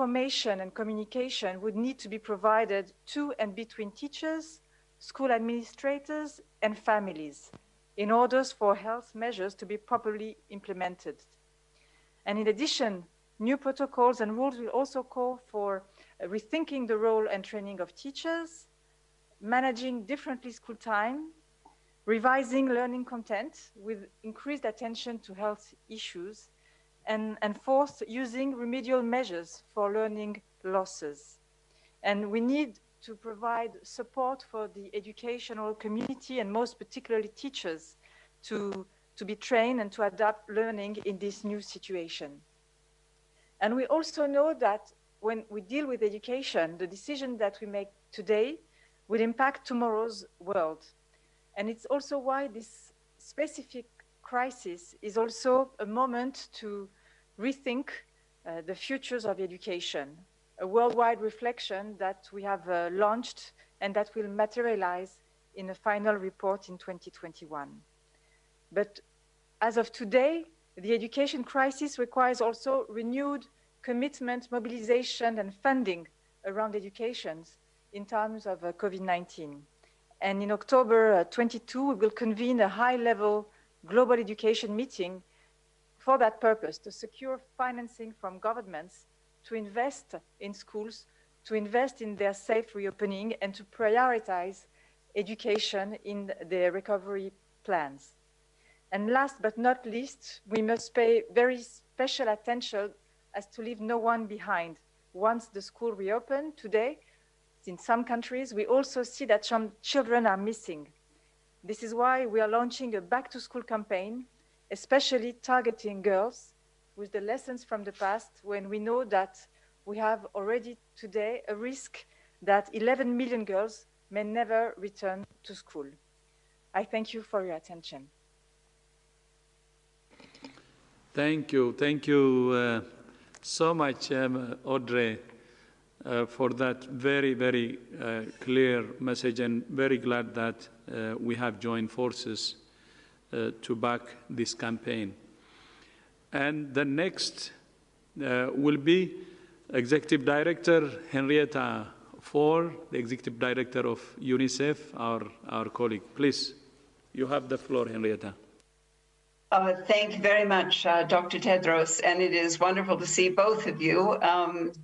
information and communication would need to be provided to and between teachers, school administrators, and families in order for health measures to be properly implemented. And in addition, new protocols and rules will also call for rethinking the role and training of teachers, managing differently school time, revising learning content with increased attention to health issues, and fourth, using remedial measures for learning losses. And we need to provide support for the educational community and most particularly teachers to be trained and to adapt learning in this new situation. And we also know that when we deal with education, the decision that we make today will impact tomorrow's world. And it's also why this specific crisis is also a moment to rethink the futures of education, a worldwide reflection that we have launched and that will materialize in a final report in 2021. But as of today, the education crisis requires also renewed commitment, mobilization, and funding around education in terms of COVID-19. And in October 22, we will convene a high-level global education meeting for that purpose, to secure financing from governments to invest in schools, to invest in their safe reopening, and to prioritize education in their recovery plans. And last but not least, we must pay very special attention as to leave no one behind. Once the school reopened today, in some countries, we also see that some children are missing. This is why we are launching a back-to-school campaign, especially targeting girls with the lessons from the past, when we know that we have already today a risk that 11 million girls may never return to school. I thank you for your attention. Thank you so much, Audrey, for that very, very clear message, and very glad that we have joined forces to back this campaign. And the next will be Executive Director Henrietta Fore, the Executive Director of Unicef, our colleague. Please, you have the floor, Henrietta. Thank you very much, Dr. Tedros, and it is wonderful to see both of you.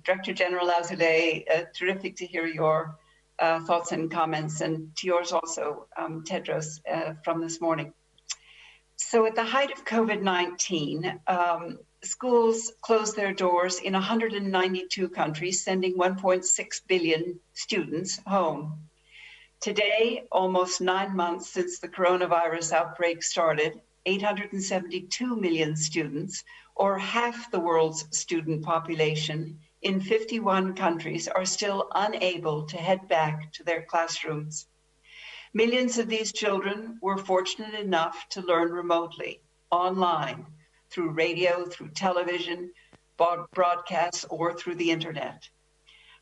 Director General Azoulay, terrific to hear your thoughts and comments, and to yours also, Tedros, from this morning. So at the height of COVID-19, schools closed their doors in 192 countries, sending 1.6 billion students home. Today, almost 9 months since the coronavirus outbreak started, 872 million students, or half the world's student population, in 51 countries are still unable to head back to their classrooms. Millions of these children were fortunate enough to learn remotely, online, through radio, through television, broadcasts, or through the internet.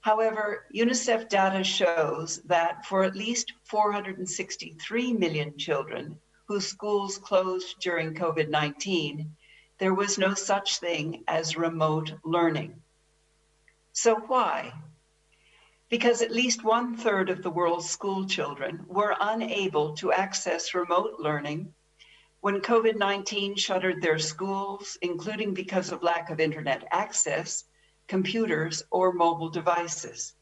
However, UNICEF data shows that for at least 463 million children whose schools closed during COVID-19, there was no such thing as remote learning. So why? Because at least 1/3 of the world's school children were unable to access remote learning when COVID-19 shuttered their schools, including because of lack of internet access, computers, or mobile devices.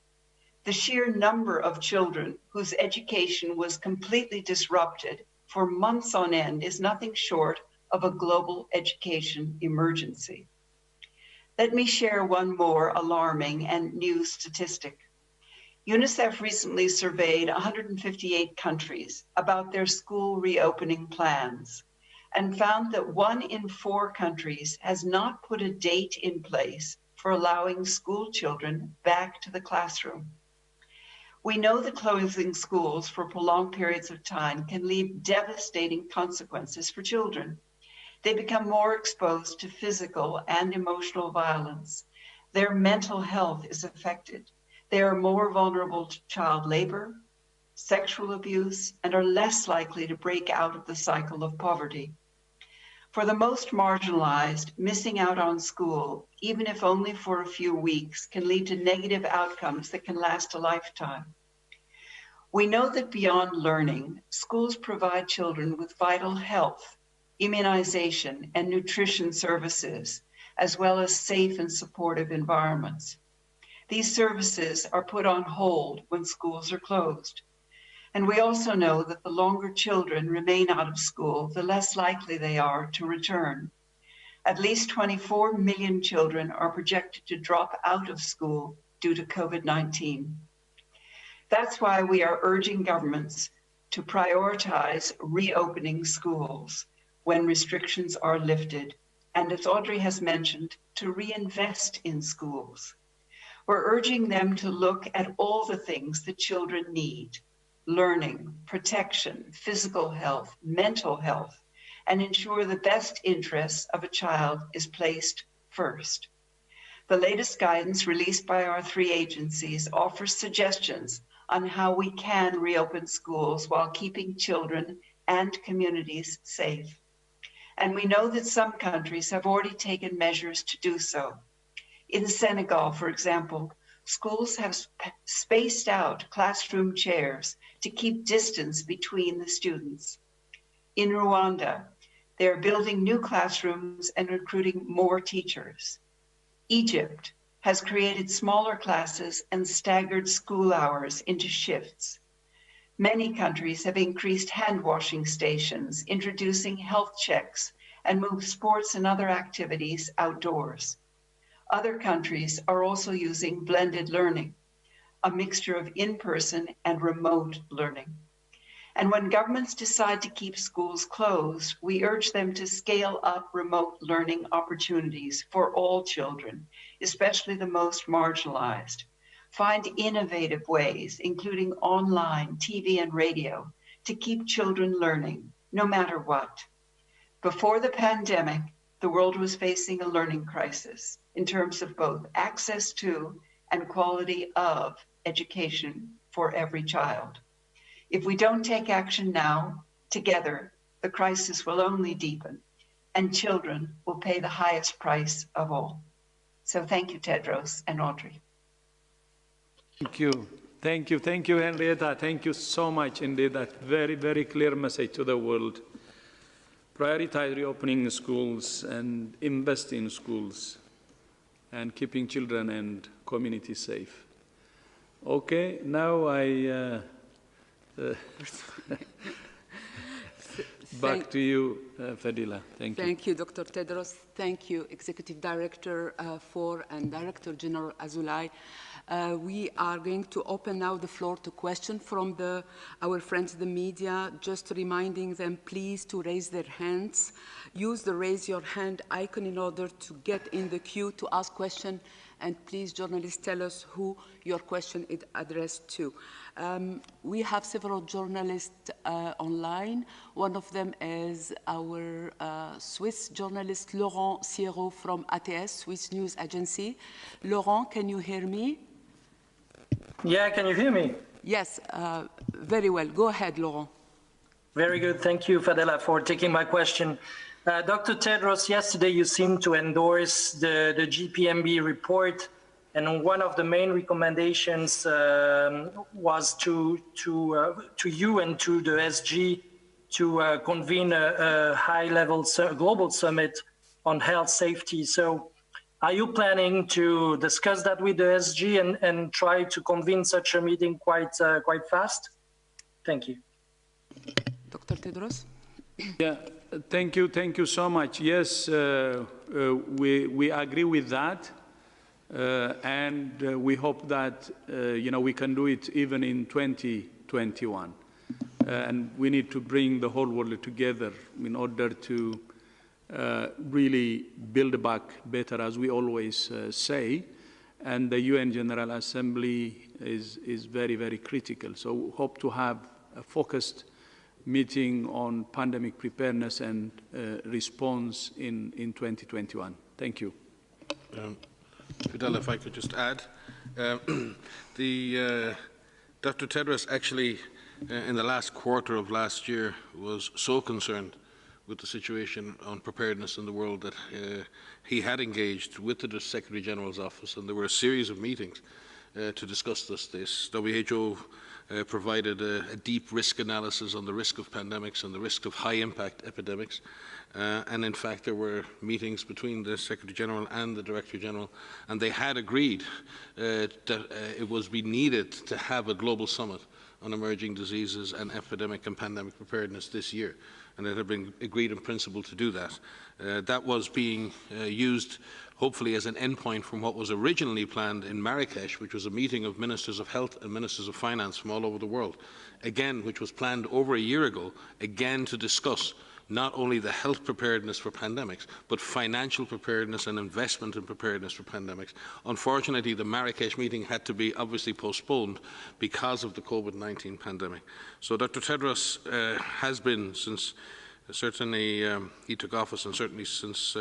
The sheer number of children whose education was completely disrupted for months on end is nothing short of a global education emergency. Let me share one more alarming and new statistic. UNICEF recently surveyed 158 countries about their school reopening plans and found that 1 in 4 countries has not put a date in place for allowing school children back to the classroom. We know that closing schools for prolonged periods of time can leave devastating consequences for children. They become more exposed to physical and emotional violence. Their mental health is affected. They are more vulnerable to child labor, sexual abuse, and are less likely to break out of the cycle of poverty. For the most marginalized, missing out on school, even if only for a few weeks, can lead to negative outcomes that can last a lifetime. We know that beyond learning, schools provide children with vital health, immunization, and nutrition services, as well as safe and supportive environments. These services are put on hold when schools are closed. And we also know that the longer children remain out of school, the less likely they are to return. At least 24 million children are projected to drop out of school due to COVID-19. That's why we are urging governments to prioritize reopening schools when restrictions are lifted, and as Audrey has mentioned, to reinvest in schools. We're urging them to look at all the things that children need: learning, protection, physical health, mental health, and ensure the best interests of a child is placed first. The latest guidance released by our 3 agencies offers suggestions on how we can reopen schools while keeping children and communities safe. And we know that some countries have already taken measures to do so. In Senegal, for example, schools have spaced out classroom chairs to keep distance between the students. In Rwanda, they are building new classrooms and recruiting more teachers. Egypt has created smaller classes and staggered school hours into shifts. Many countries have increased hand washing stations, introducing health checks, and moved sports and other activities outdoors. Other countries are also using blended learning, a mixture of in-person and remote learning. And when governments decide to keep schools closed, we urge them to scale up remote learning opportunities for all children, especially the most marginalized. Find innovative ways, including online, TV, and radio, to keep children learning, no matter what. Before the pandemic, the world was facing a learning crisis in terms of both access to and quality of education for every child. If we don't take action now, together, the crisis will only deepen, and children will pay the highest price of all. So thank you, Tedros and Audrey. Thank you. Thank you. Thank you, Henrietta. Thank you so much indeed. That very, very clear message to the world. Prioritize reopening schools and invest in schools and keeping children and communities safe. Okay, now back to you, Fadila. Thank you. Thank you, Dr. Tedros. Thank you, Executive Director and Director General Azoulay. We are going to open now the floor to questions from our friends in the media, just reminding them please to raise their hands. Use the raise your hand icon in order to get in the queue to ask questions, and please, journalists, tell us who your question is addressed to. We have several journalists online. One of them is our Swiss journalist, Laurent Sierot from ATS, Swiss News Agency. Laurent, can you hear me? Yeah, can you hear me? Yes, very well. Go ahead, Laurent. Very good. Thank you, Fadela, for taking my question. Dr. Tedros, yesterday you seemed to endorse the GPMB report, and one of the main recommendations was to you and to the SG to convene a high-level global summit on health safety. So are you planning to discuss that with the SG and try to convene such a meeting quite fast? Thank you. Dr. Tedros? Yeah, thank you so much. Yes, we agree with that, and we hope that we can do it even in 2021. And we need to bring the whole world together in order to really build back better, as we always say. And the UN General Assembly is very, very critical. So we hope to have a focused meeting on pandemic preparedness and response in 2021. Thank you. Fidel, if I could just add, Dr. Tedros actually, in the last quarter of last year, was so concerned with the situation on preparedness in the world that he had engaged with the Secretary General's office, and there were a series of meetings to discuss this. WHO provided a deep risk analysis on the risk of pandemics and the risk of high-impact epidemics. And in fact, there were meetings between the Secretary General and the Director General, and they had agreed that it was needed to have a global summit on emerging diseases and epidemic and pandemic preparedness this year. And it had been agreed in principle to do that. That was being used hopefully as an endpoint from what was originally planned in Marrakesh, which was a meeting of ministers of health and ministers of finance from all over the world, again, which was planned over a year ago, again to discuss not only the health preparedness for pandemics, but financial preparedness and investment in preparedness for pandemics. Unfortunately, the Marrakesh meeting had to be obviously postponed because of the COVID-19 pandemic. So Dr. Tedros has been, since certainly he took office, and certainly since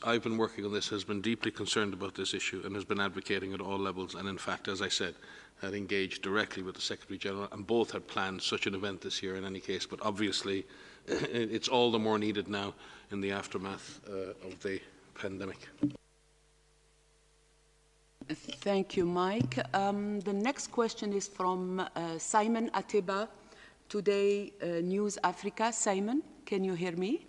I've been working on this, has been deeply concerned about this issue and has been advocating at all levels. And in fact, as I said, had engaged directly with the Secretary General, and both had planned such an event this year in any case. But obviously, it's all the more needed now in the aftermath of the pandemic. Thank you, Mike. The next question is from Simon Ateba, Today News Africa. Simon, can you hear me?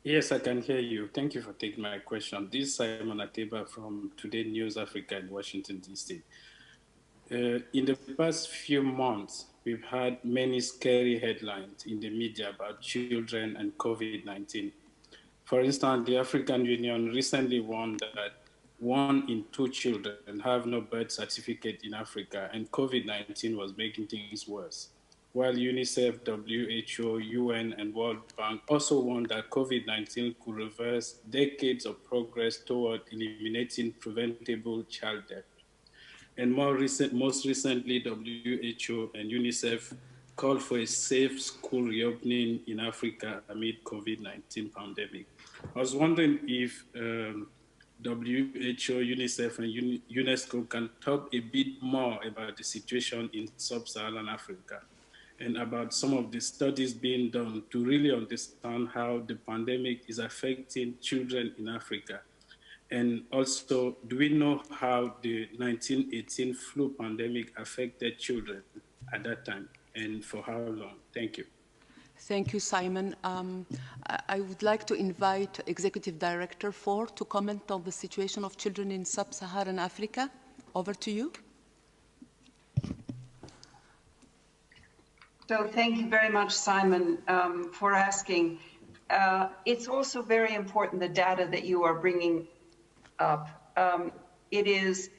Yes, I can hear you. Thank you for taking my question. This is Simon Ateba from Today News Africa in Washington, D.C. In the past few months, we've had many scary headlines in the media about children and COVID-19. For instance, the African Union recently warned that 1 in 2 children have no birth certificate in Africa, and COVID-19 was making things worse. While Unicef, WHO, UN, and World Bank also warned that COVID-19 could reverse decades of progress toward eliminating preventable child death. And most recently, WHO and Unicef called for a safe school reopening in Africa amid COVID-19 pandemic. I was wondering if WHO, UNICEF, and UNESCO can talk a bit more about the situation in Sub-Saharan Africa and about some of the studies being done to really understand how the pandemic is affecting children in Africa. And also, do we know how the 1918 flu pandemic affected children at that time, and for how long? Thank you. Thank you, Simon. I would like to invite Executive Director Ford to comment on the situation of children in Sub-Saharan Africa. Over to you. So thank you very much, Simon, for asking. It's also very important, the data that you are bringing up. It is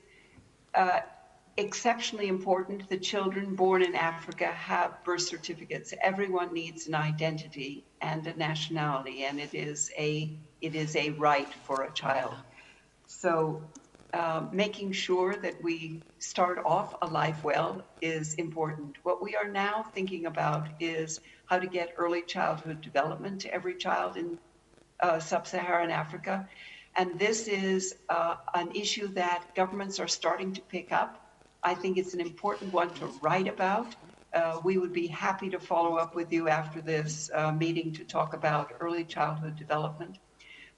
exceptionally important that children born in Africa have birth certificates. Everyone needs an identity and a nationality, and it is a right for a child. So making sure that we start off a life well is important. What we are now thinking about is how to get early childhood development to every child in Sub-Saharan Africa. And this is an issue that governments are starting to pick up. I think it's an important one to write about. We would be happy to follow up with you after this meeting to talk about early childhood development.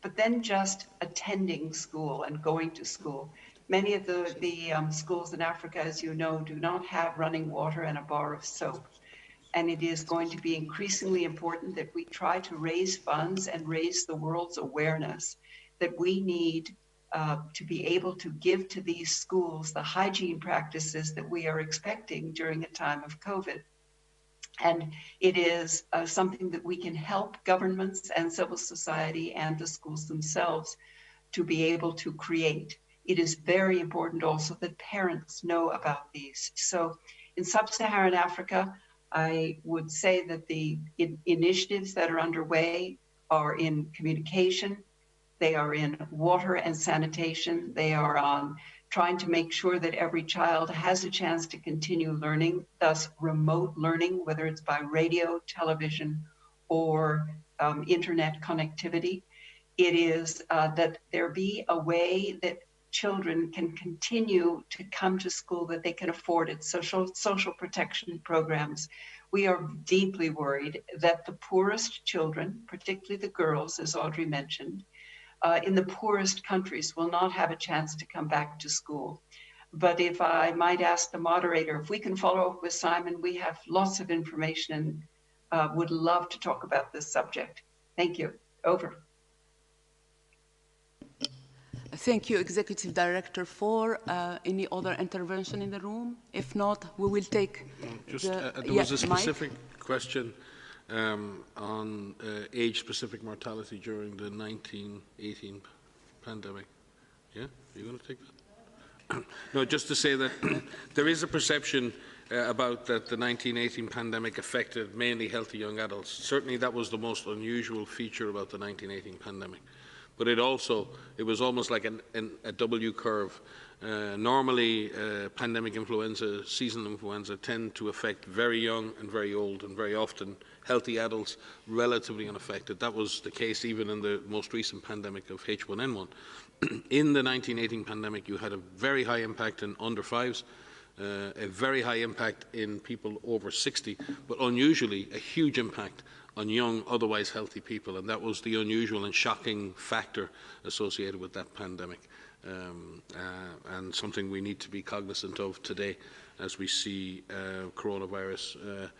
But then just attending school and going to school. Many of the schools in Africa, as you know, do not have running water and a bar of soap. And it is going to be increasingly important that we try to raise funds and raise the world's awareness that we need to be able to give to these schools the hygiene practices that we are expecting during a time of COVID. And it is something that we can help governments and civil society and the schools themselves to be able to create. It is very important also that parents know about these. So in Sub-Saharan Africa, I would say that the initiatives that are underway are in communication, they are in water and sanitation, they are on trying to make sure that every child has a chance to continue learning, thus remote learning, whether it's by radio, television, or internet connectivity. It is that there be a way that children can continue to come to school, that they can afford it, social protection programs. We are deeply worried that the poorest children, particularly the girls, as Audrey mentioned, in the poorest countries will not have a chance to come back to school. But if I might ask the moderator, if we can follow up with Simon, we have lots of information and would love to talk about this subject. Thank you. Over. Thank you, Executive Director. For any other intervention in the room? If not, we will take there was a specific question on age-specific mortality during the 1918 pandemic. Yeah, are you going to take that? No, just to say that there is a perception about that the 1918 pandemic affected mainly healthy young adults. Certainly that was the most unusual feature about the 1918 pandemic. But it was almost like a W curve. Normally, pandemic influenza, seasonal influenza, tend to affect very young and very old, and very often healthy adults relatively unaffected. That was the case even in the most recent pandemic of H1N1. In the 1918 pandemic, you had a very high impact in under 5s, a very high impact in people over 60, but unusually a huge impact on young, otherwise healthy people, and that was the unusual and shocking factor associated with that pandemic, and something we need to be cognizant of today as we see coronavirus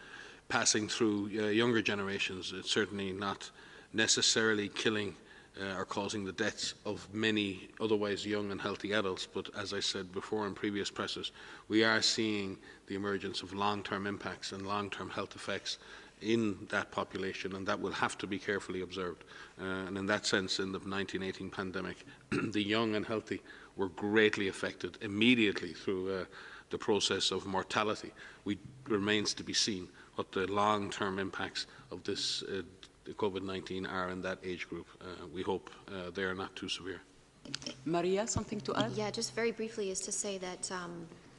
passing through younger generations. It's certainly not necessarily killing or causing the deaths of many otherwise young and healthy adults, but as I said before in previous presses, we are seeing the emergence of long-term impacts and long-term health effects in that population, and that will have to be carefully observed. And in that sense, in the 1918 pandemic, the young and healthy were greatly affected immediately through the process of mortality. It remains to be seen what the long-term impacts of this COVID-19 are in that age group. We hope they are not too severe. Maria, something to add? Yeah, just very briefly is to say that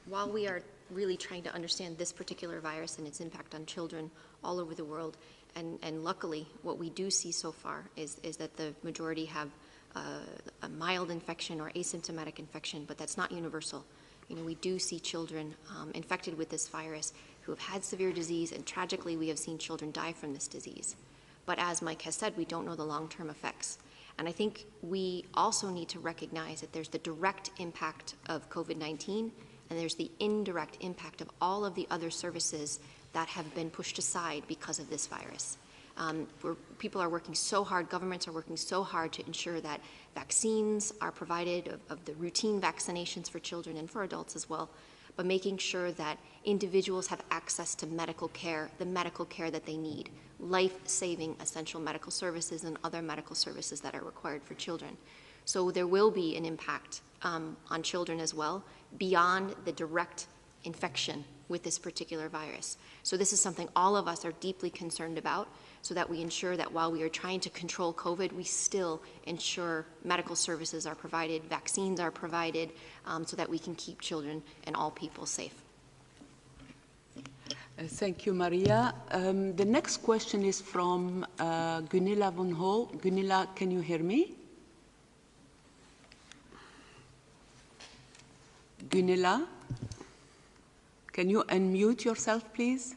while we are really trying to understand this particular virus and its impact on children all over the world, and luckily what we do see so far is that the majority have a mild infection or asymptomatic infection, but that's not universal. You know, we do see children infected with this virus who have had severe disease, and tragically we have seen children die from this disease. But as Mike has said, we don't know the long-term effects. And I think we also need to recognize that there's the direct impact of COVID-19, and there's the indirect impact of all of the other services that have been pushed aside because of this virus. People are working so hard, governments are working so hard to ensure that vaccines are provided, of the routine vaccinations for children and for adults as well, but making sure that individuals have access to medical care, the medical care that they need, life-saving essential medical services and other medical services that are required for children. So there will be an impact on children as well, beyond the direct infection with this particular virus. So this is something all of us are deeply concerned about, so that we ensure that while we are trying to control COVID, we still ensure medical services are provided, vaccines are provided, so that we can keep children and all people safe. Thank you, Maria. The next question is from Gunilla von Hol. Gunilla, can you hear me? Gunilla, can you unmute yourself, please?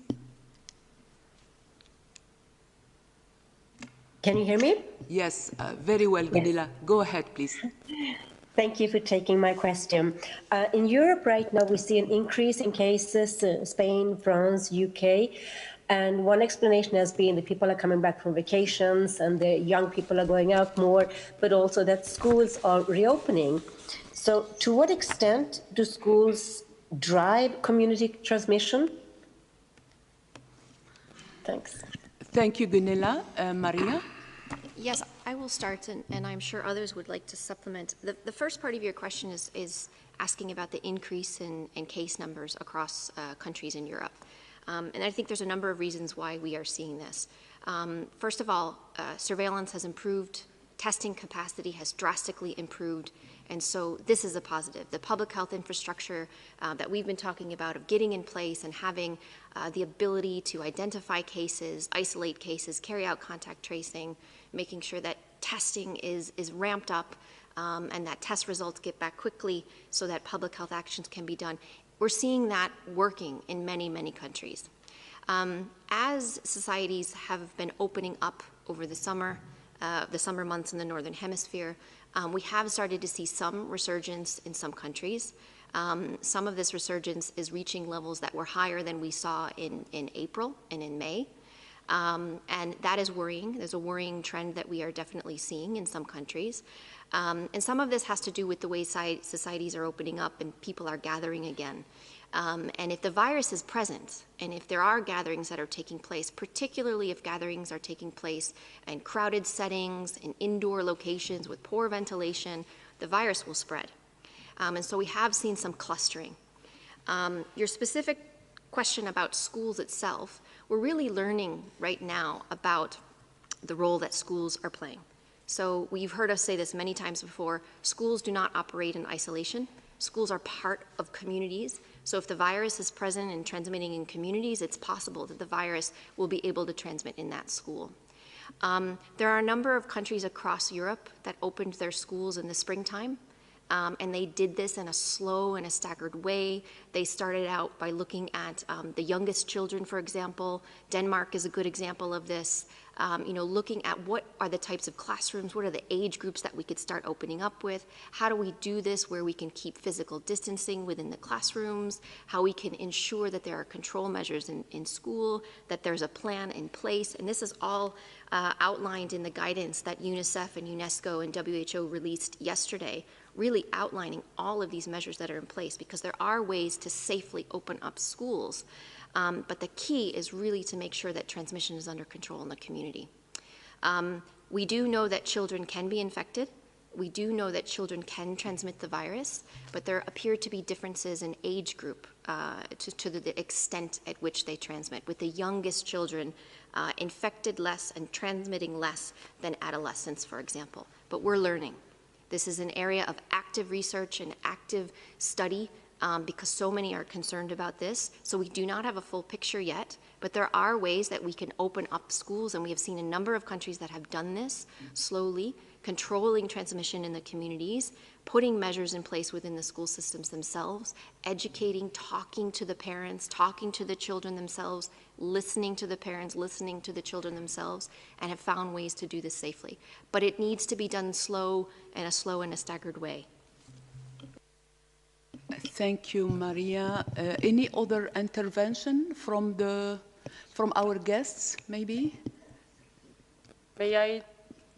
Can you hear me? Yes, very well, Gunilla. Yes. Go ahead, please. Thank you for taking my question. In Europe right now, we see an increase in cases, Spain, France, UK, and one explanation has been that people are coming back from vacations and the young people are going out more, but also that schools are reopening. So to what extent do schools drive community transmission? Thanks. Thank you, Gunilla. Maria? Yes, I will start, and I'm sure others would like to supplement. The first part of your question is asking about the increase in case numbers across countries in Europe. And I think there's a number of reasons why we are seeing this. First of all, surveillance has improved, testing capacity has drastically improved, and so this is a positive. The public health infrastructure that we've been talking about of getting in place and having the ability to identify cases, isolate cases, carry out contact tracing, making sure that testing is ramped up and that test results get back quickly so that public health actions can be done. We're seeing that working in many, many countries. As societies have been opening up over the summer months in the Northern Hemisphere, we have started to see some resurgence in some countries. Some of this resurgence is reaching levels that were higher than we saw in April and in May. And that is worrying. There's a worrying trend that we are definitely seeing in some countries. And some of this has to do with the way societies are opening up and people are gathering again. And if the virus is present, and if there are gatherings that are taking place, particularly if gatherings are taking place in crowded settings, in indoor locations with poor ventilation, the virus will spread. And so we have seen some clustering. Your specific question about schools itself, we're really learning right now about the role that schools are playing. So you've heard us say this many times before, schools do not operate in isolation. Schools are part of communities. So if the virus is present and transmitting in communities, it's possible that the virus will be able to transmit in that school. There are a number of countries across Europe that opened their schools in the springtime. And they did this in a slow and a staggered way. They started out by looking at the youngest children, for example. Denmark is a good example of this. Looking at what are the types of classrooms, what are the age groups that we could start opening up with, how do we do this where we can keep physical distancing within the classrooms, how we can ensure that there are control measures in school, that there's a plan in place. And this is all outlined in the guidance that Unicef and UNESCO and WHO released yesterday, really outlining all of these measures that are in place, because there are ways to safely open up schools. But the key is really to make sure that transmission is under control in the community. We do know that children can be infected. We do know that children can transmit the virus, but there appear to be differences in age group to the extent at which they transmit, with the youngest children infected less and transmitting less than adolescents, for example. But we're learning. This is an area of active research and active study because so many are concerned about this. So we do not have a full picture yet, but there are ways that we can open up schools, and we have seen a number of countries that have done this slowly, controlling transmission in the communities, putting measures in place within the school systems themselves, educating, talking to the parents, talking to the children themselves, listening to the parents, listening to the children themselves, and have found ways to do this safely. But it needs to be done slow and a staggered way. Thank you, Maria. Any other intervention from our guests, maybe? May I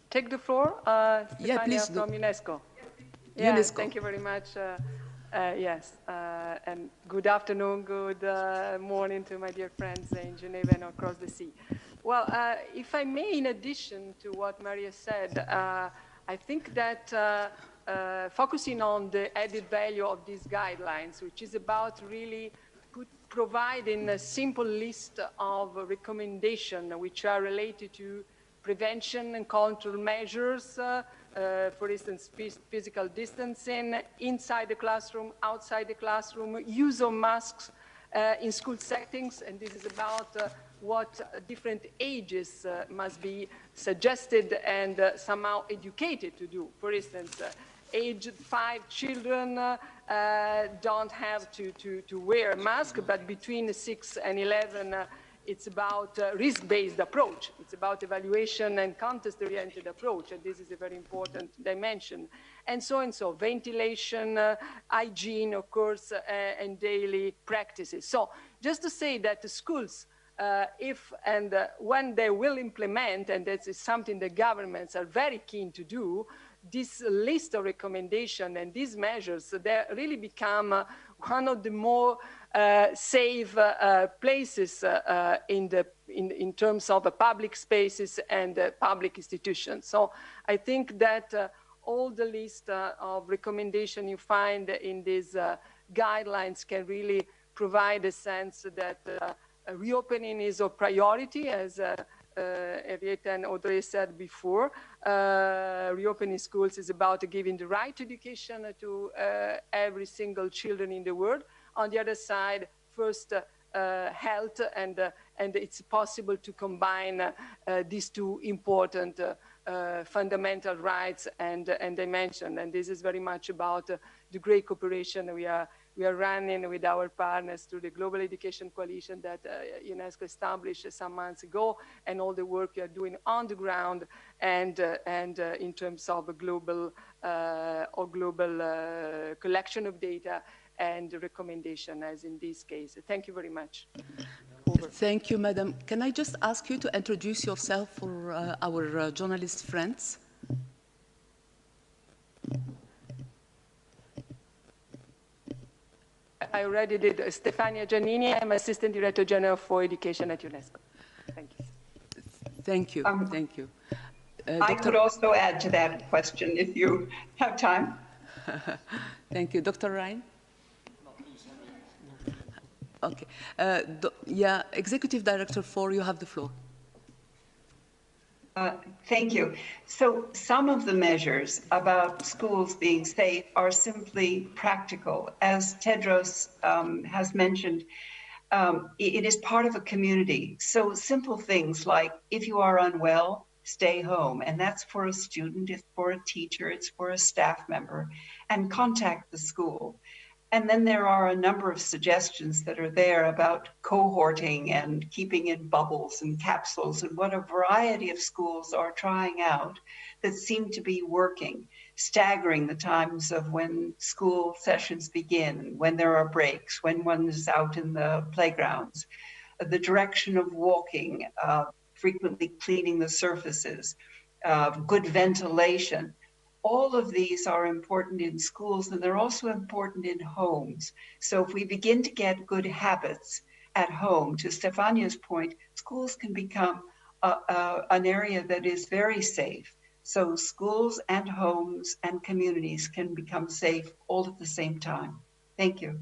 take the floor? Yeah, please do. From UNESCO. Yeah, UNESCO. Thank you very much. Yes, and good afternoon, good morning to my dear friends in Geneva and across the sea. Well, if I may, in addition to what Maria said, I think that focusing on the added value of these guidelines, which is about really providing a simple list of recommendations which are related to prevention and control measures, for instance, physical distancing inside the classroom, outside the classroom, use of masks in school settings, and this is about what different ages must be suggested and somehow educated to do. For instance, aged 5 children don't have to wear a mask, but between 6 and 11, it's about risk-based approach. It's about evaluation and context-oriented approach, and this is a very important dimension. And so, ventilation, hygiene, of course, and daily practices. So just to say that the schools, if and when they will implement, and that is something the governments are very keen to do, this list of recommendations and these measures, they really become one of the more safe places in terms of public spaces and public institutions. So I think that all the list of recommendations you find in these guidelines can really provide a sense that reopening is a priority, as Henrietta and Audrey said before. Reopening schools is about giving the right education to every single children in the world. On the other side, first health, and it's possible to combine these two important fundamental rights and dimension. And this is very much about the great cooperation we are running with our partners through the Global Education Coalition that UNESCO established some months ago, and all the work we are doing on the ground and in terms of a global collection of data and recommendation, as in this case. Thank you very much. Over. Thank you, Madam. Can I just ask you to introduce yourself for our journalist friends? I already did. Stefania Giannini, I'm Assistant Director General for Education at UNESCO. Thank you. Thank you. Thank you. I could also add to that question if you have time. Thank you. Dr. Ryan? Okay. Yeah, Executive Director 4, you have the floor. Thank you. So some of the measures about schools being safe are simply practical. As Tedros has mentioned, it is part of a community. So simple things like if you are unwell, stay home. And that's for a student, it's for a teacher, it's for a staff member, and contact the school. And then there are a number of suggestions that are there about cohorting and keeping in bubbles and capsules, and what a variety of schools are trying out that seem to be working, staggering the times of when school sessions begin, when there are breaks, when one is out in the playgrounds, the direction of walking, frequently cleaning the surfaces, good ventilation. All of these are important in schools, and they're also important in homes. So if we begin to get good habits at home, to Stefania's point, schools can become an area that is very safe. So schools and homes and communities can become safe all at the same time. Thank you.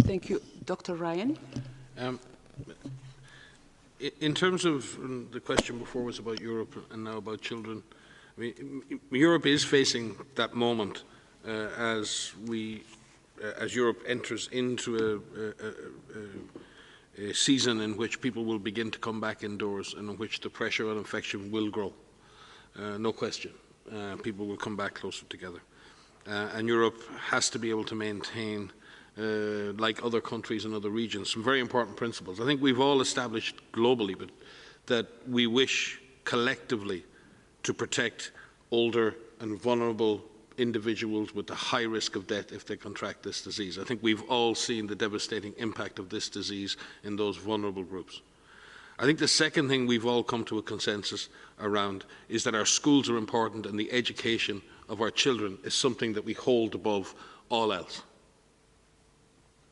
Thank you. Dr. Ryan? In terms of the question before was about Europe and now about children, I mean, Europe is facing that moment as Europe enters into a season in which people will begin to come back indoors and in which the pressure on infection will grow. No question. People will come back closer together. And Europe has to be able to maintain like other countries and other regions, some very important principles. I think we've all established globally that we wish collectively to protect older and vulnerable individuals with a high risk of death if they contract this disease. I think we've all seen the devastating impact of this disease in those vulnerable groups. I think the second thing we've all come to a consensus around is that our schools are important, and the education of our children is something that we hold above all else.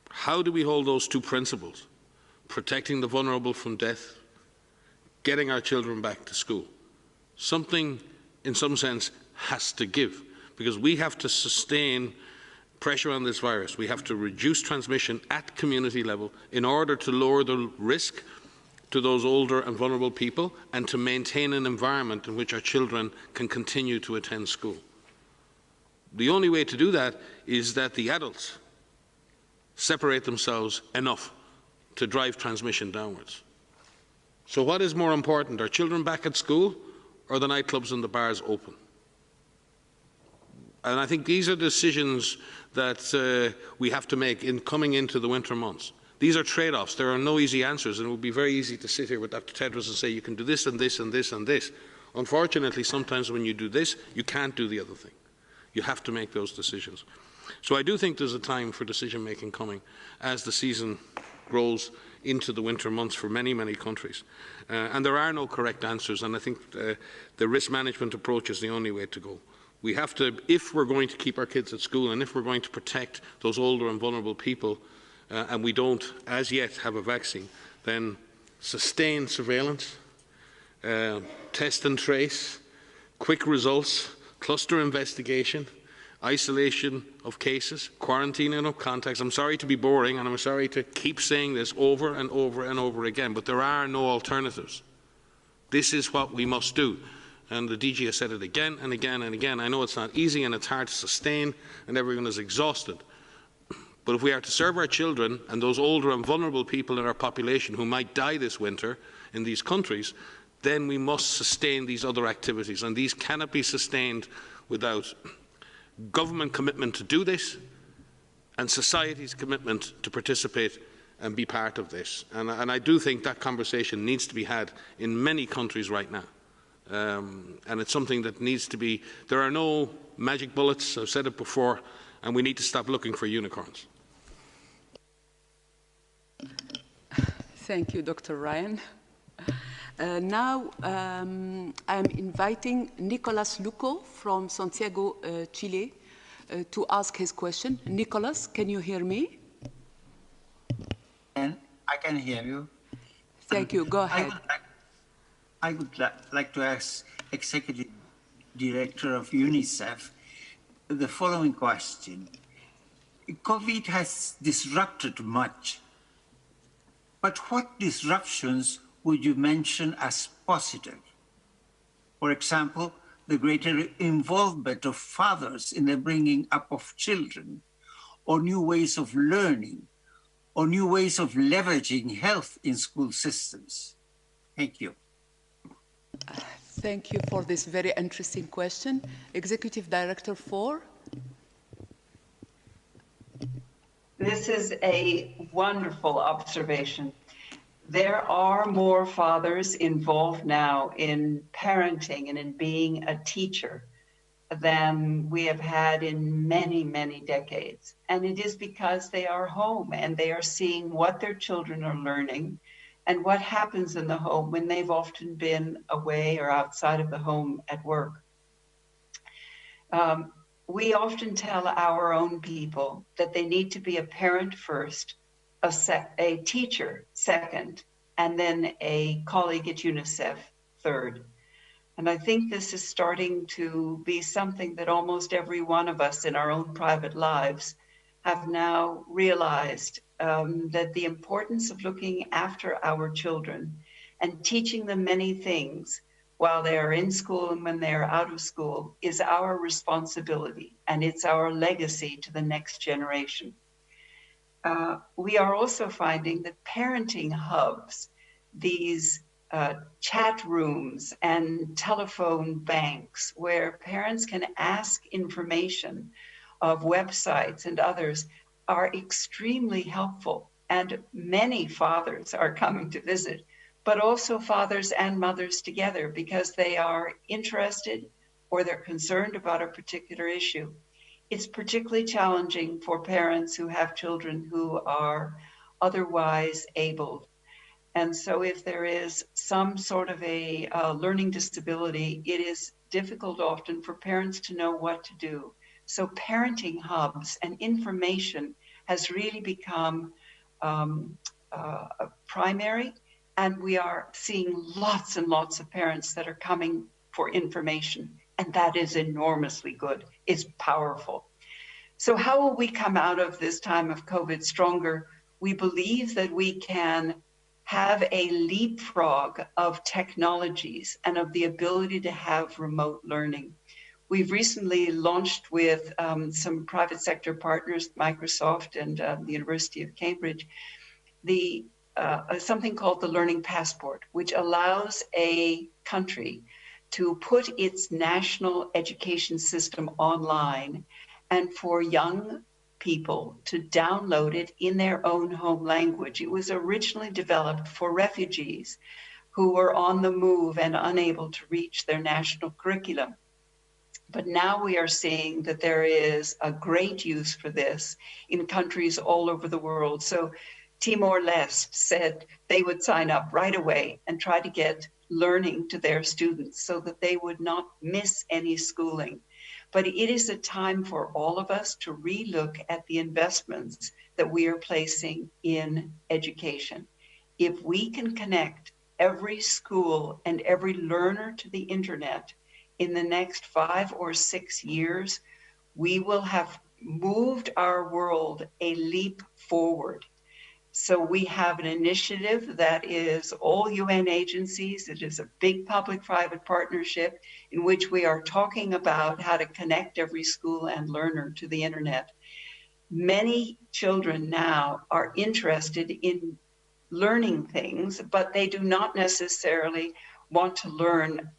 How do we hold those two principles? Protecting the vulnerable from death, getting our children back to school. Something, in some sense, has to give, because we have to sustain pressure on this virus. We have to reduce transmission at community level in order to lower the risk to those older and vulnerable people and to maintain an environment in which our children can continue to attend school. The only way to do that is that the adults separate themselves enough to drive transmission downwards. So what is more important, our children back at school or the nightclubs and the bars open? And I think these are decisions that we have to make in coming into the winter months. These are trade-offs. There are no easy answers, and it would be very easy to sit here with Dr. Tedros and say you can do this and this and this and this. Unfortunately, sometimes when you do this, you can't do the other thing. You have to make those decisions. So I do think there's a time for decision-making coming as the season grows into the winter months for many, many countries. And there are no correct answers, and I think the risk management approach is the only way to go. We have to, if we're going to keep our kids at school and if we're going to protect those older and vulnerable people, and we don't as yet have a vaccine, then sustain surveillance, test and trace, quick results, cluster investigation, isolation of cases, quarantining of contacts. I'm sorry to be boring, and I'm sorry to keep saying this over and over and over again, but there are no alternatives. This is what we must do. And the DG has said it again and again and again. I know it's not easy and it's hard to sustain and everyone is exhausted. But if we are to serve our children and those older and vulnerable people in our population who might die this winter in these countries, then we must sustain these other activities, and these cannot be sustained without government commitment to do this and society's commitment to participate and be part of this. And I do think that conversation needs to be had in many countries right now. And it's something that needs to be, there are no magic bullets, I've said it before, and we need to stop looking for unicorns. Thank you, Dr. Ryan. Now I'm inviting Nicolas Luco from Santiago, Chile, to ask his question. Nicolas, can you hear me? And I can hear you. Thank you. Go ahead. I would like to ask Executive Director of Unicef the following question. COVID has disrupted much, but what disruptions would you mention as positive? For example, the greater involvement of fathers in the bringing up of children, or new ways of learning, or new ways of leveraging health in school systems. Thank you. Thank you for this very interesting question. Executive Director 4. This is a wonderful observation. There are more fathers involved now in parenting and in being a teacher than we have had in many, many decades. And it is because they are home and they are seeing what their children are learning and what happens in the home when they've often been away or outside of the home at work. We often tell our own people that they need to be a parent first, a teacher second, and then a colleague at Unicef third. And I think this is starting to be something that almost every one of us in our own private lives have now realized, that the importance of looking after our children and teaching them many things while they are in school and when they are out of school is our responsibility, and it's our legacy to the next generation. We are also finding that parenting hubs, these chat rooms and telephone banks where parents can ask information of websites and others, are extremely helpful. And many fathers are coming to visit, but also fathers and mothers together because they are interested or they're concerned about a particular issue. It's particularly challenging for parents who have children who are otherwise abled. And so if there is some sort of a learning disability, it is difficult often for parents to know what to do. So parenting hubs and information has really become primary, and we are seeing lots and lots of parents that are coming for information, and that is enormously good. It's powerful. So how will we come out of this time of COVID stronger? We believe that we can have a leapfrog of technologies and of the ability to have remote learning. We've recently launched with some private sector partners, Microsoft and the University of Cambridge, something called the Learning Passport, which allows a country to put its national education system online and for young people to download it in their own home language. It was originally developed for refugees who were on the move and unable to reach their national curriculum. But now we are seeing that there is a great use for this in countries all over the world. So Timor-Leste said they would sign up right away and try to get learning to their students so that they would not miss any schooling. But it is a time for all of us to relook at the investments that we are placing in education. If we can connect every school and every learner to the internet in the next 5 or 6 years, we will have moved our world a leap forward. So we have an initiative that is all UN agencies. It is a big public-private partnership in which we are talking about how to connect every school and learner to the internet. many children now are interested in learning things, but they do not necessarily want to learn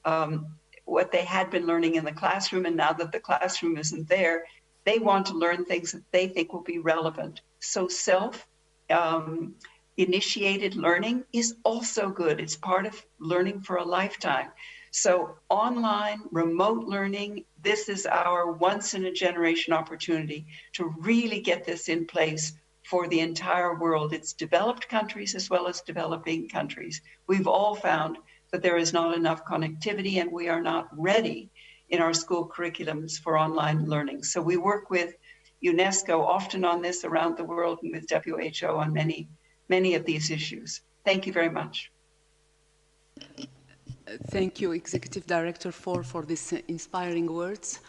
what they had been learning in the classroom. And now that the classroom isn't there, they want to learn things that they think will be relevant. So self-initiated learning is also good. It's part of learning for a lifetime. So online, remote learning, this is our once-in-a-generation opportunity to really get this in place for the entire world. It's developed countries as well as developing countries. We've all found that there is not enough connectivity and we are not ready in our school curriculums for online learning. So we work with UNESCO often on this around the world and with WHO on many of these issues. Thank you very much. Thank you, Executive Director, for these inspiring words.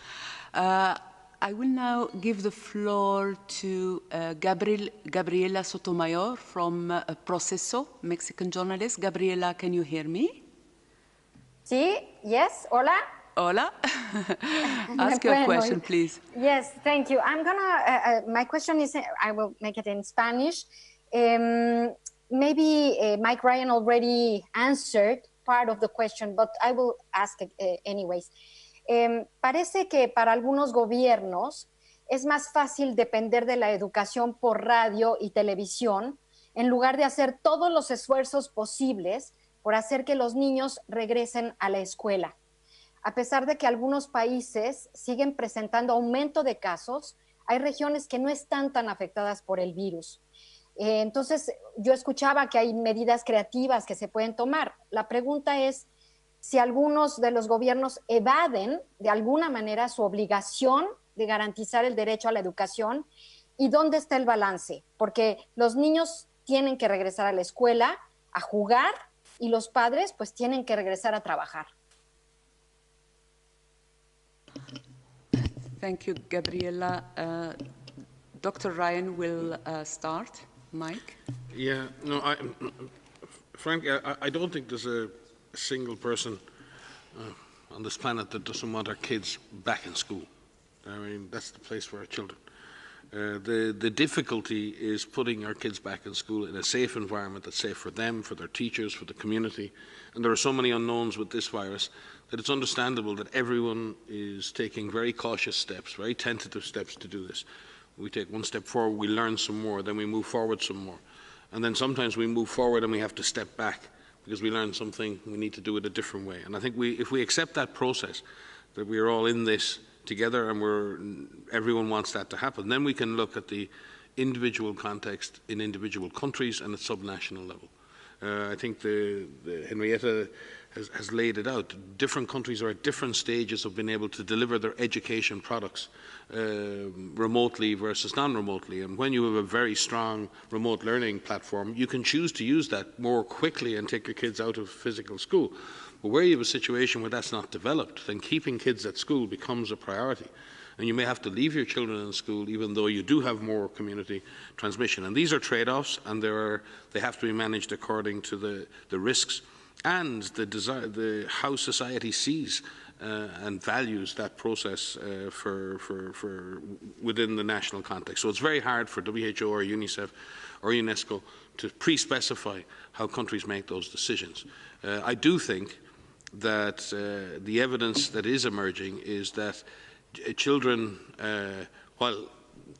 I will now give the floor to Gabriela Sotomayor from Proceso, Mexican journalist. Gabriela, can you hear me? Sí, yes, hola. Hola. Ask your question, please. Yes, thank you. I'm gonna, my question is, I will make it in Spanish. Maybe Mike Ryan already answered part of the question, but I will ask it anyways. Parece que para algunos gobiernos es más fácil depender de la educación por radio y televisión en lugar de hacer todos los esfuerzos posibles por hacer que los niños regresen a la escuela. A pesar de que algunos países siguen presentando aumento de casos, hay regiones que no están tan afectadas por el virus. Entonces, yo escuchaba que hay medidas creativas que se pueden tomar. La pregunta es si algunos de los gobiernos evaden de alguna manera su obligación de garantizar el derecho a la educación y dónde está el balance, porque los niños tienen que regresar a la escuela a jugar y los padres pues tienen que regresar a trabajar. Thank you, Gabriela. Dr. Ryan will start. Mike? Yeah, no, frankly, I don't think there's a single person on this planet that doesn't want our kids back in school. I mean, that's the place for our children. The difficulty is putting our kids back in school in a safe environment that's safe for them, for their teachers, for the community. And there are so many unknowns with this virus that it's understandable that everyone is taking very cautious steps, very tentative steps to do this. We take one step forward, we learn some more, then we move forward some more. And then sometimes we move forward and we have to step back because we learn something, we need to do it a different way. And I think if we accept that process, that we are all in this together and everyone wants that to happen, then we can look at the individual context in individual countries and at subnational level. I think Henrietta has laid it out. Different countries are at different stages of being able to deliver their education products remotely versus non-remotely. And when you have a very strong remote learning platform, you can choose to use that more quickly and take your kids out of physical school. But where you have a situation where that's not developed, then keeping kids at school becomes a priority. And you may have to leave your children in school even though you do have more community transmission. And these are trade-offs, and they have to be managed according to the risks and the how society sees and values that process for within the national context. So it's very hard for WHO or UNICEF or UNESCO to pre-specify how countries make those decisions. I do think that the evidence that is emerging is that children, while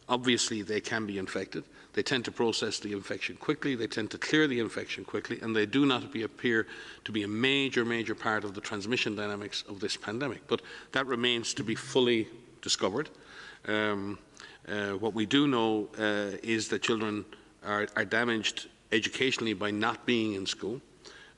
obviously they can be infected, they tend to process the infection quickly, they tend to clear the infection quickly, and they do not appear to be a major part of the transmission dynamics of this pandemic. But that remains to be fully discovered. What we do know is that children are damaged educationally by not being in school.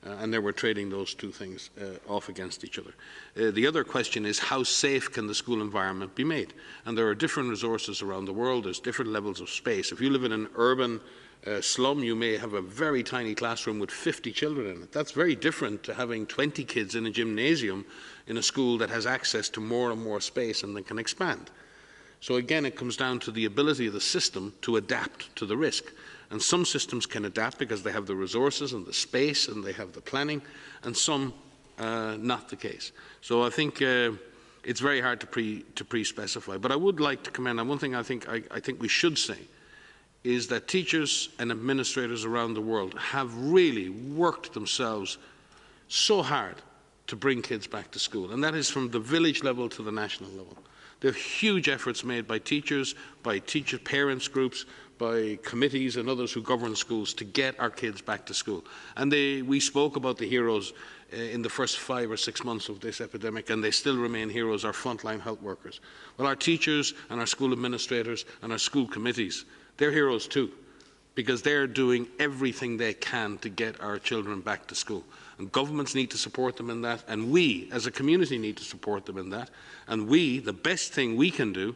And then we're trading those two things off against each other. The other question is how safe can the school environment be made? And there are different resources around the world. There's different levels of space. If you live in an urban slum, you may have a very tiny classroom with 50 children in it. That's very different to having 20 kids in a gymnasium in a school that has access to more and more space and then can expand. So again, it comes down to the ability of the system to adapt to the risk. And some systems can adapt because they have the resources and the space and they have the planning, and some not the case. So I think it's very hard to pre-specify. But I would like to commend, and one thing I think we should say, is that teachers and administrators around the world have really worked themselves so hard to bring kids back to school, and that is from the village level to the national level. There are huge efforts made by teachers, parents groups, by committees and others who govern schools to get our kids back to school. And we spoke about the heroes in the first 5 or 6 months of this epidemic, and they still remain heroes, our frontline health workers. Well, our teachers and our school administrators and our school committees, they're heroes too, because they're doing everything they can to get our children back to school. And governments need to support them in that, and we as a community need to support them in that. And the best thing we can do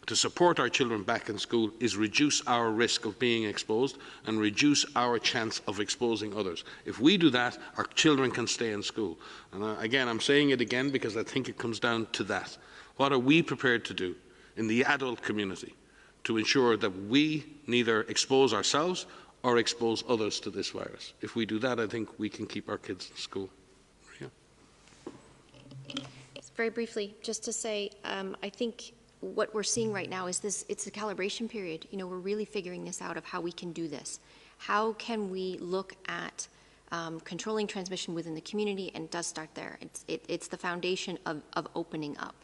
to support our children back in school is reduce our risk of being exposed and reduce our chance of exposing others. If we do that, our children can stay in school. And again, I'm saying it again because I think it comes down to that. What are we prepared to do in the adult community to ensure that we neither expose ourselves or expose others to this virus? If we do that, I think we can keep our kids in school. Yeah. Very briefly, just to say, I think what we're seeing right now is it's a calibration period. You know, we're really figuring this out of how we can do this. How can we look at controlling transmission within the community, and it does start there. It's the foundation of opening up.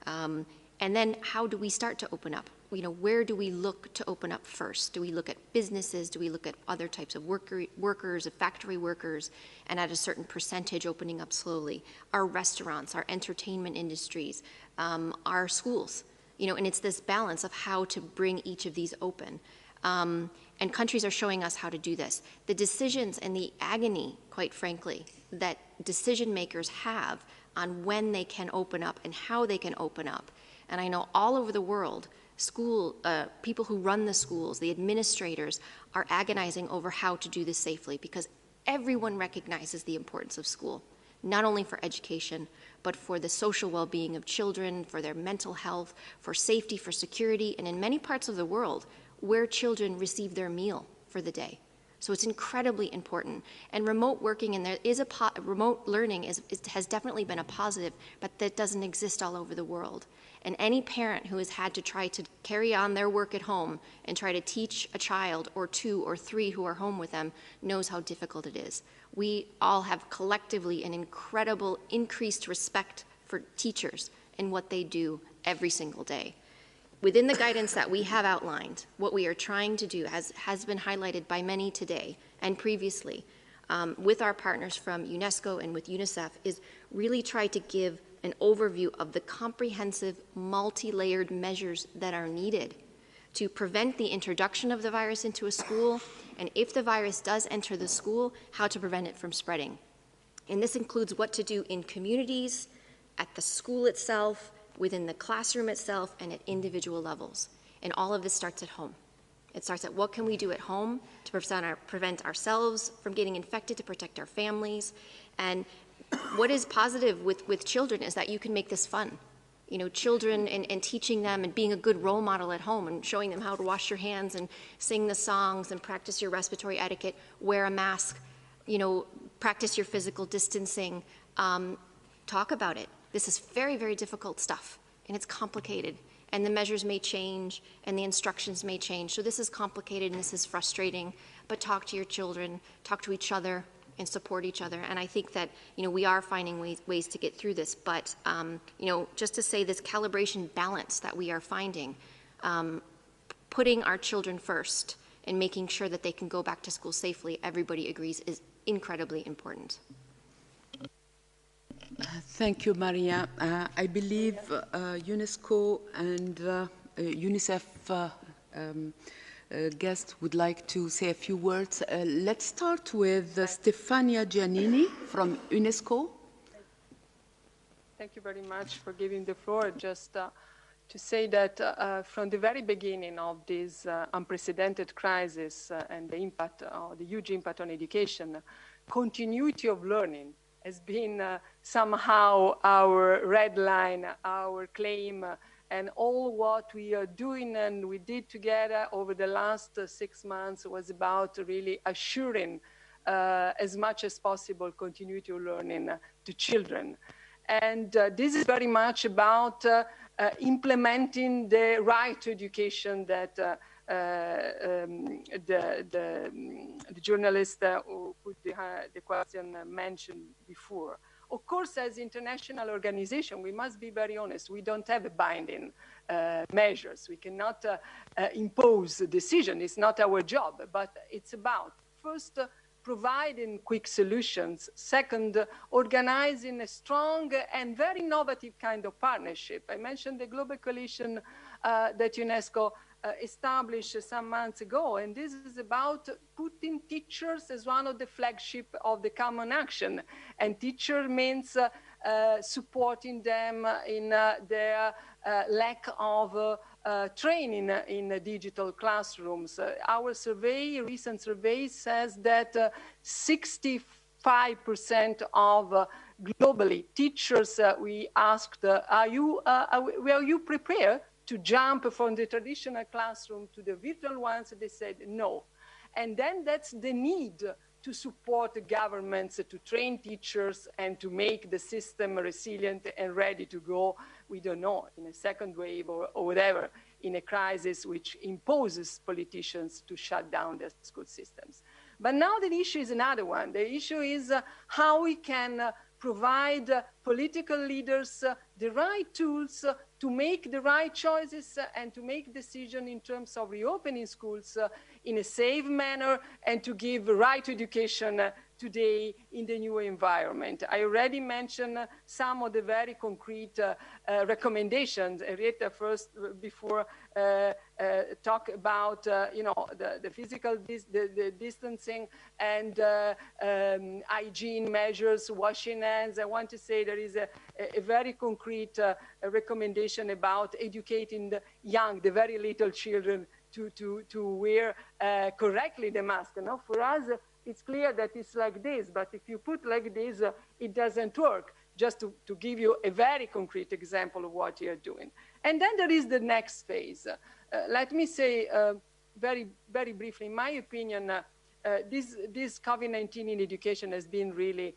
And then how do we start to open up? You know, where do we look to open up first? Do we look at businesses? Do we look at other types of workers, of factory workers, and at a certain percentage opening up slowly? Our restaurants, our entertainment industries, our schools, you know, and it's this balance of how to bring each of these open. And countries are showing us how to do this. The decisions and the agony, quite frankly, that decision makers have on when they can open up and how they can open up. And I know all over the world, people who run the schools, the administrators, are agonizing over how to do this safely, because everyone recognizes the importance of school, not only for education, but for the social well-being of children, for their mental health, for safety, for security, and in many parts of the world, where children receive their meal for the day. So it's incredibly important. And remote working, and there is remote learning has definitely been a positive, but that doesn't exist all over the world. And any parent who has had to try to carry on their work at home and try to teach a child or 2 or 3 who are home with them knows how difficult it is. We all have collectively an incredible increased respect for teachers and what they do every single day. Within the guidance that we have outlined, what we are trying to do, as has been highlighted by many today and previously, with our partners from UNESCO and with Unicef, is really try to give an overview of the comprehensive, multi-layered measures that are needed to prevent the introduction of the virus into a school, and if the virus does enter the school, how to prevent it from spreading. And this includes what to do in communities, at the school itself, within the classroom itself, and at individual levels. And all of this starts at home. It starts at what can we do at home to prevent ourselves from getting infected, to protect our families. And what is positive with children is that you can make this fun. You know, children and teaching them and being a good role model at home and showing them how to wash your hands and sing the songs and practice your respiratory etiquette, wear a mask, you know, practice your physical distancing, talk about it. This is very, very difficult stuff, and it's complicated, and the measures may change, and the instructions may change. So this is complicated, and this is frustrating, but talk to your children, talk to each other, and support each other. And I think that, you know, we are finding ways to get through this, but, you know, just to say this calibration balance that we are finding, putting our children first and making sure that they can go back to school safely, everybody agrees, is incredibly important. Thank you, Maria. I believe UNESCO and UNICEF guest would like to say a few words. Let's start with Stefania Giannini from UNESCO. Thank you very much for giving the floor. Just to say that from the very beginning of this unprecedented crisis and the impact, the huge impact on education, continuity of learning has been somehow our red line, our claim, and all what we are doing and we did together over the last 6 months was about really assuring as much as possible continuity of learning to children. And this is very much about implementing the right to education that the journalist who put the question mentioned before. Of course, as international organization, we must be very honest. We don't have a binding measures. We cannot impose a decision. It's not our job, but it's about first providing quick solutions. Second, organizing a strong and very innovative kind of partnership. I mentioned the global coalition that UNESCO established some months ago, and this is about putting teachers as one of the flagship of the common action. And teacher means supporting them in their lack of training in digital classrooms. Our survey, recent survey, says that 65% of globally teachers we asked, were you prepared to jump from the traditional classroom to the virtual ones? They said no. And then that's the need to support the governments to train teachers and to make the system resilient and ready to go, we don't know, in a second wave or whatever, in a crisis which imposes politicians to shut down their school systems. But now the issue is another one. The issue is how we can provide political leaders the right tools to make the right choices and to make decisions in terms of reopening schools in a safe manner and to give right education today in the new environment. I already mentioned some of the very concrete recommendations. Rita first, before talk about the physical the distancing and hygiene measures, washing hands. I want to say there is a very concrete recommendation about educating the young, the very little children to wear correctly the mask. Now, for us, it's clear that it's like this, but if you put like this, it doesn't work. Just to give you a very concrete example of what you're doing. And then there is the next phase. Let me say very, very briefly, in my opinion, this COVID-19 in education has been really,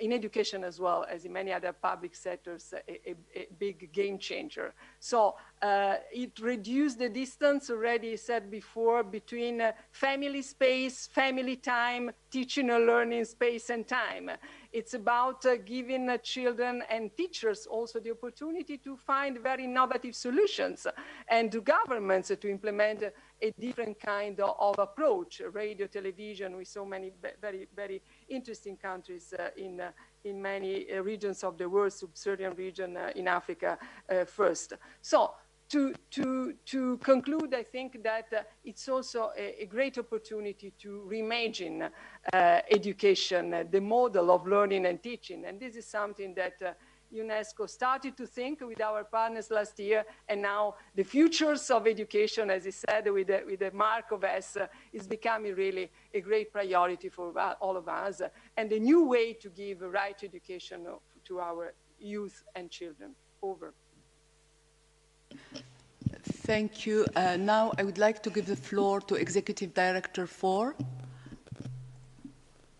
in education as well as in many other public sectors, a big game changer. So it reduced the distance, already said before, between family space, family time, teaching and learning space and time. It's about giving children and teachers also the opportunity to find very innovative solutions and to governments to implement a different kind of approach. Radio, television, we saw many very, very interesting countries in many regions of the world, Sub-Saharan region in Africa first. So to conclude, I think that it's also a great opportunity to reimagine education, the model of learning and teaching. And this is something that UNESCO started to think with our partners last year, and now the futures of education, as he said, with the mark of S, is becoming really a great priority for all of us, and a new way to give right education to our youth and children. Over. Thank you. Now I would like to give the floor to Executive Director 4.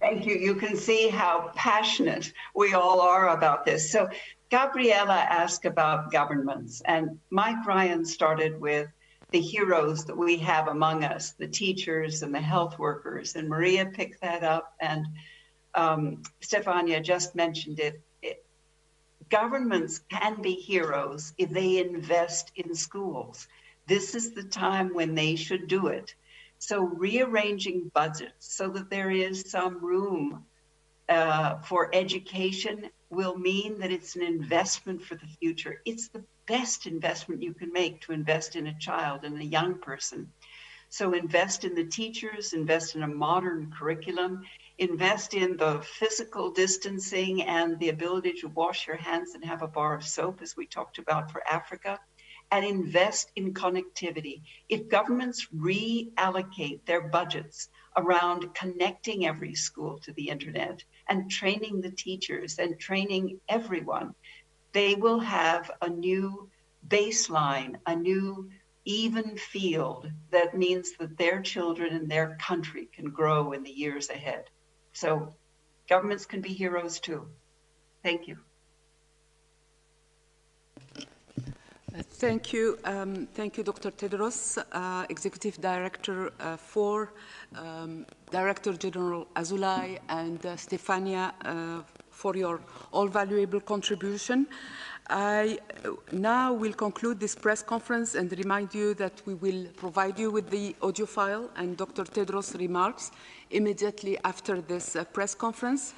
Thank you. You can see how passionate we all are about this. So Gabriela asked about governments, and Mike Ryan started with the heroes that we have among us, the teachers and the health workers, and Maria picked that up, and Stefania just mentioned it. Governments can be heroes if they invest in schools. This is the time when they should do it. So rearranging budgets so that there is some room for education will mean that it's an investment for the future. It's the best investment you can make, to invest in a child and a young person. So invest in the teachers, invest in a modern curriculum, invest in the physical distancing and the ability to wash your hands and have a bar of soap, as we talked about for Africa, and invest in connectivity. If governments reallocate their budgets around connecting every school to the internet and training the teachers and training everyone, they will have a new baseline, a new even field that means that their children and their country can grow in the years ahead. So governments can be heroes too. Thank you. Thank you, Dr. Tedros, Executive Director Director General Azulay, and Stefania for your all valuable contribution. I now will conclude this press conference and remind you that we will provide you with the audio file and Dr. Tedros' remarks immediately after this press conference.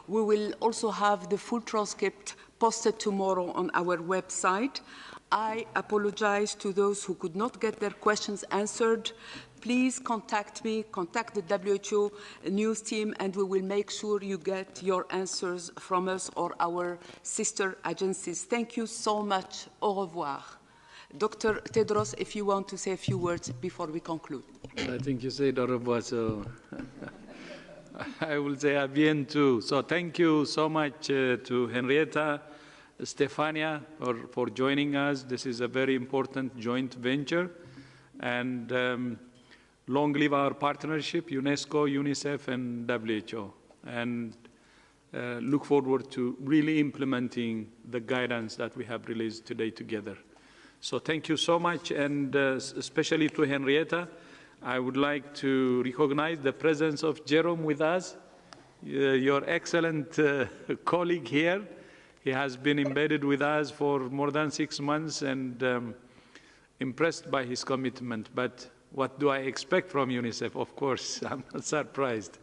We will also have the full transcript posted tomorrow on our website. I apologize to those who could not get their questions answered. Please contact me, contact the WHO news team, and we will make sure you get your answers from us or our sister agencies. Thank you so much. Au revoir. Dr. Tedros, if you want to say a few words before we conclude. I think you said au revoir, so I will say à bientôt. So thank you so much to Henrietta, Stefania, for joining us. This is a very important joint venture. And long live our partnership, UNESCO, UNICEF, and WHO. And look forward to really implementing the guidance that we have released today together. So thank you so much, and especially to Henrietta, I would like to recognize the presence of Jerome with us, your excellent colleague here. He has been embedded with us for more than 6 months, and impressed by his commitment. But what do I expect from UNICEF? Of course, I'm not surprised.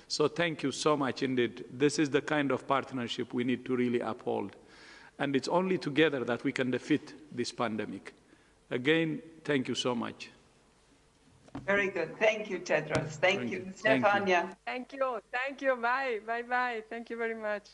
So thank you so much indeed. This is the kind of partnership we need to really uphold. And it's only together that we can defeat this pandemic. Again, thank you so much. Very good. Thank you, Tedros. Thank you. Stefania. Thank you. Thank you. Bye. Bye-bye. Thank you very much.